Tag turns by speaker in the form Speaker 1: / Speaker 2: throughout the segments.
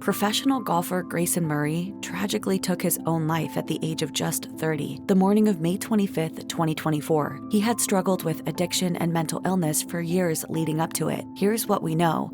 Speaker 1: Professional golfer Grayson Murray tragically took his own life at the age of just 30, the morning of May 25, 2024. He had struggled with addiction and mental illness for years leading up to it. Here's what we know.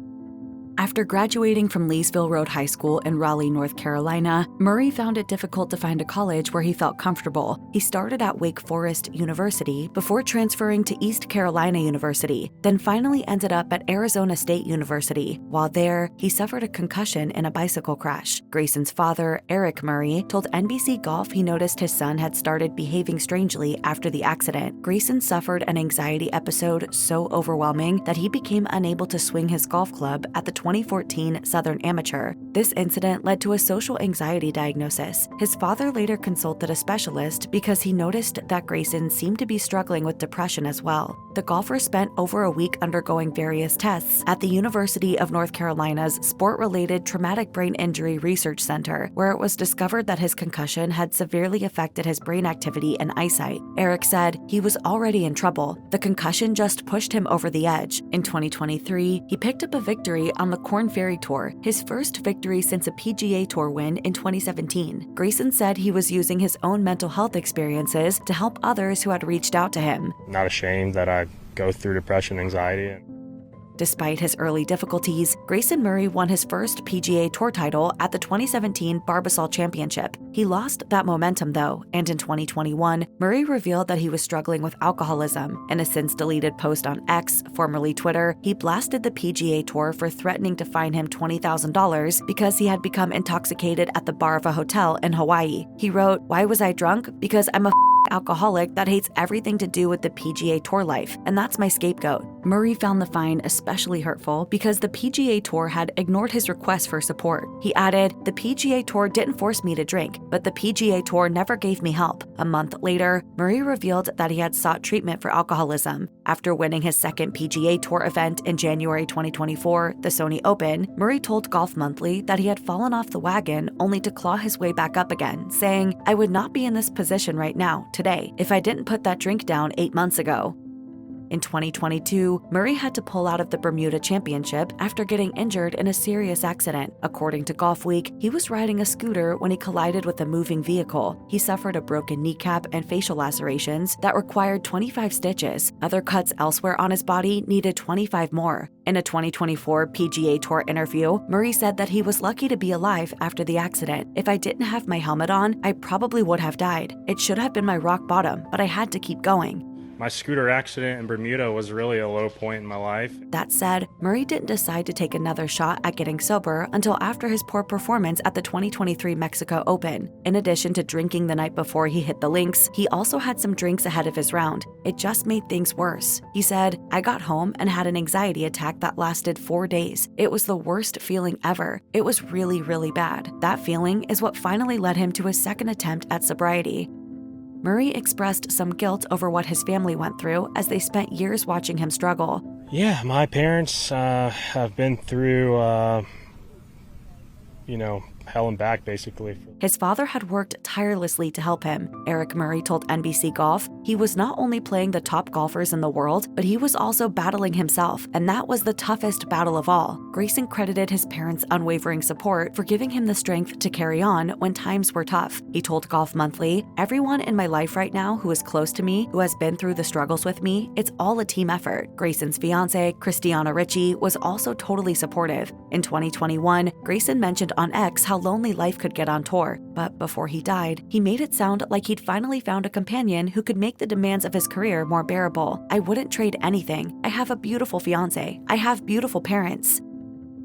Speaker 1: After graduating from Leesville Road High School in Raleigh, North Carolina, Murray found it difficult to find a college where he felt comfortable. He started at Wake Forest University before transferring to East Carolina University, then finally ended up at Arizona State University. While there, he suffered a concussion in a bicycle crash. Grayson's father, Eric Murray, told NBC Golf he noticed his son had started behaving strangely after the accident. Grayson suffered an anxiety episode so overwhelming that he became unable to swing his golf club at the 2014 Southern Amateur. This incident led to a social anxiety diagnosis. His father later consulted a specialist because he noticed that Grayson seemed to be struggling with depression as well. The golfer spent over a week undergoing various tests at the University of North Carolina's Sport-Related Traumatic Brain Injury Research Center, where it was discovered that his concussion had severely affected his brain activity and eyesight. Eric said he was already in trouble. The concussion just pushed him over the edge. In 2023, he picked up a victory on the Korn Ferry Tour, his first victory since a PGA Tour win in 2017. Grayson said he was using his own mental health experiences to help others who had reached out to him.
Speaker 2: Not ashamed that I go through depression, anxiety.
Speaker 1: Despite his early difficulties, Grayson Murray won his first PGA Tour title at the 2017 Barbasol Championship. He lost that momentum though, and in 2021, Murray revealed that he was struggling with alcoholism. In a since-deleted post on X, formerly Twitter, he blasted the PGA Tour for threatening to fine him $20,000 because he had become intoxicated at the bar of a hotel in Hawaii. He wrote, "Why was I drunk? Because I'm a alcoholic that hates everything to do with the PGA Tour life, and that's my scapegoat." Murray found the fine especially hurtful because the PGA Tour had ignored his request for support. He added, "The PGA Tour didn't force me to drink, but the PGA Tour never gave me help." A month later, Murray revealed that he had sought treatment for alcoholism. After winning his second PGA Tour event in January 2024, the Sony Open, Murray told Golf Monthly that he had fallen off the wagon only to claw his way back up again, saying, "I would not be in this position right now, today, if I didn't put that drink down 8 months ago." In 2022, Murray had to pull out of the Bermuda Championship after getting injured in a serious accident. According to Golfweek, he was riding a scooter when he collided with a moving vehicle. He suffered a broken kneecap and facial lacerations that required 25 stitches. Other cuts elsewhere on his body needed 25 more. In a 2024 PGA Tour interview, Murray said that he was lucky to be alive after the accident. "If I didn't have my helmet on, I probably would have died. It should have been my rock bottom, but I had to keep going."
Speaker 2: My scooter accident in Bermuda was really a low point in my life.
Speaker 1: That said, Murray didn't decide to take another shot at getting sober until after his poor performance at the 2023 Mexico Open. In addition to drinking the night before he hit the links, he also had some drinks ahead of his round. It just made things worse. He said, "I got home and had an anxiety attack that lasted 4 days. It was the worst feeling ever. It was really, really bad. That feeling is what finally led him to his second attempt at sobriety." Murray expressed some guilt over what his family went through as they spent years watching him struggle.
Speaker 2: Yeah, my parents have been through, hell and back, basically.
Speaker 1: His father had worked tirelessly to help him. Eric Murray told NBC Golf he was not only playing the top golfers in the world, but he was also battling himself, and that was the toughest battle of all. Grayson credited his parents' unwavering support for giving him the strength to carry on when times were tough. He told Golf Monthly, "Everyone in my life right now who is close to me, who has been through the struggles with me, it's all a team effort." Grayson's fiancée, Christiana Ricci, was also totally supportive. In 2021, Grayson mentioned on X how lonely life could get on tour, but before he died, he made it sound like he'd finally found a companion who could make the demands of his career more bearable. "I wouldn't trade anything. I have a beautiful fiancé. I have beautiful parents."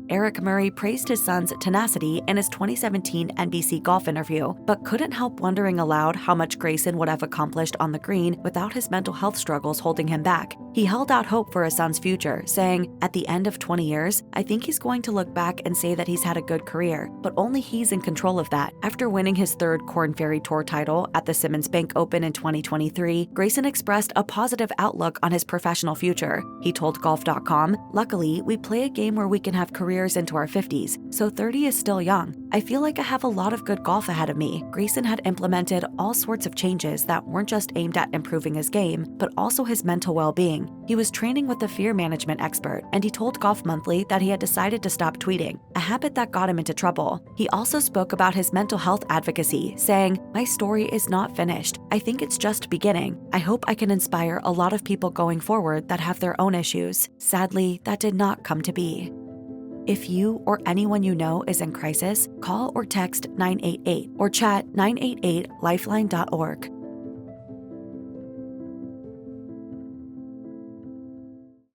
Speaker 1: Eric Murray praised his son's tenacity in his 2017 NBC Golf interview, but couldn't help wondering aloud how much Grayson would have accomplished on the green without his mental health struggles holding him back. He held out hope for his son's future, saying, "At the end of 20 years, I think he's going to look back and say that he's had a good career, but only he's in control of that." After winning his third Korn Ferry Tour title at the Simmons Bank Open in 2023, Grayson expressed a positive outlook on his professional future. He told Golf.com, "Luckily, we play a game where we can have career careers into our 50s, so 30 is still young. I feel like I have a lot of good golf ahead of me. Grayson had implemented all sorts of changes that weren't just aimed at improving his game, but also his mental well-being. He was training with a fear management expert, and he told Golf Monthly that he had decided to stop tweeting, a habit that got him into trouble. He also spoke about his mental health advocacy, saying, "My story is not finished. I think it's just beginning. I hope I can inspire a lot of people going forward that have their own issues." Sadly, that did not come to be. If you or anyone you know is in crisis, call or text 988 or chat 988lifeline.org.